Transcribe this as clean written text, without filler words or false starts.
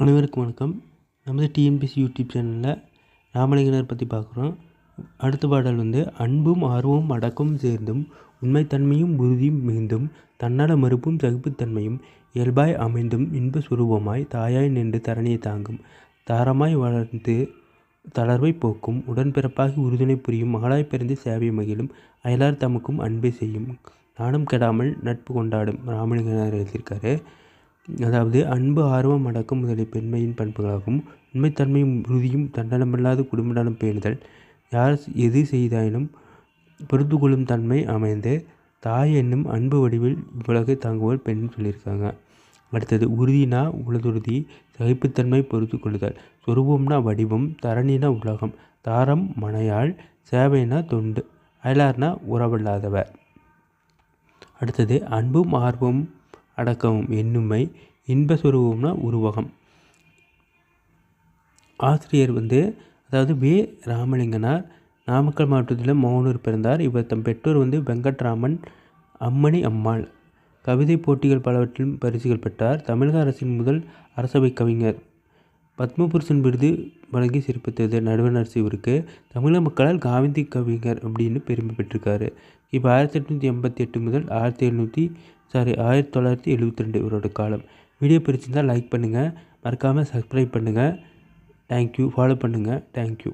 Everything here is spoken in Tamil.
அனைவருக்கும் வணக்கம். நமது டிஎன்பிஎஸ்சி யூடியூப் சேனலில் ராமலிங்கனார் பற்றி பார்க்குறோம். அடுத்த பாடல் அன்பும் ஆர்வமும் அடக்கமும் சேர்ந்தும் உண்மைத்தன்மையும் உறுதியும் மிகுந்தும் தன்னல மறுப்பும் சகிப்புத்தன்மையும் இயல்பாய் அமைந்தும் இன்ப சுரூபமாய் தாயாய் நின்று தரணியை தாங்கும் தாரமாய் வளர்ந்து தளர்வை போக்கும் உடன்பிறப்பாகி உறுதுணை புரியும் மகளாய் பிறந்து சேவை மகிழும் அயலார் தமக்கும் அன்பை செய்யும் நாணம் கெடாமல் நட்பு கொண்டாடும் ராமலிங்கனார் எழுதியிருக்காரு. அதாவது அன்பு ஆர்வம் அடக்கம் முதலிய பெண்மையின் பண்புகளாகும். உண்மைத்தன்மையும் உறுதியும் தன்னலமில்லாத குடும்ப நலம் பேணுதல் யார் எது செய்தாயினும் பொறுத்து கொள்ளும் தன்மை அமைந்து தாய் என்னும் அன்பு வடிவில் இவ்வுலகை தாங்குவல் பெண் சொல்லியிருக்காங்க. அடுத்தது உறுதினா உளதுறுதி, சகிப்புத்தன்மை பொறுத்து கொள்ளுதல், சொரூபம்னா வடிவம், தரணினா உலகம், தாரம் மனையாள், சேவைனா தொண்டு, அயலார்னா உறவல்லாதவர். அடுத்தது அன்பும் ஆர்வமும் அடக்கமும் என்னுமை, இன்பஸ்வரூபம்னா உருவகம். ஆசிரியர் அதாவது வே. ராமலிங்கனார் நாமக்கல் மாவட்டத்தில் மோகனூர் பிறந்தார். இவர் தம் பெற்றோர் வெங்கட்ராமன், அம்மணி அம்மாள். கவிதை போட்டிகள் பலவற்றிலும் பரிசுகள் பெற்றார். தமிழக அரசின் முதல் அரசவை கவிஞர். பத்மபூஷன் விருது வழங்கி சிறப்பித்தது நடுவர் அரசு இவருக்கு. தமிழக மக்களால் காந்தி கவிஞர் அப்படின்னு பெருமை பெற்றிருக்காரு. இப்போ 1888 முதல் 1972 இவரோட காலம். வீடியோ பிடிச்சிருந்தால் லைக் பண்ணுங்கள், மறக்காமல் சப்ஸ்கிரைப் பண்ணுங்கள். தேங்க்யூ. ஃபாலோ பண்ணுங்கள். தேங்க்யூ.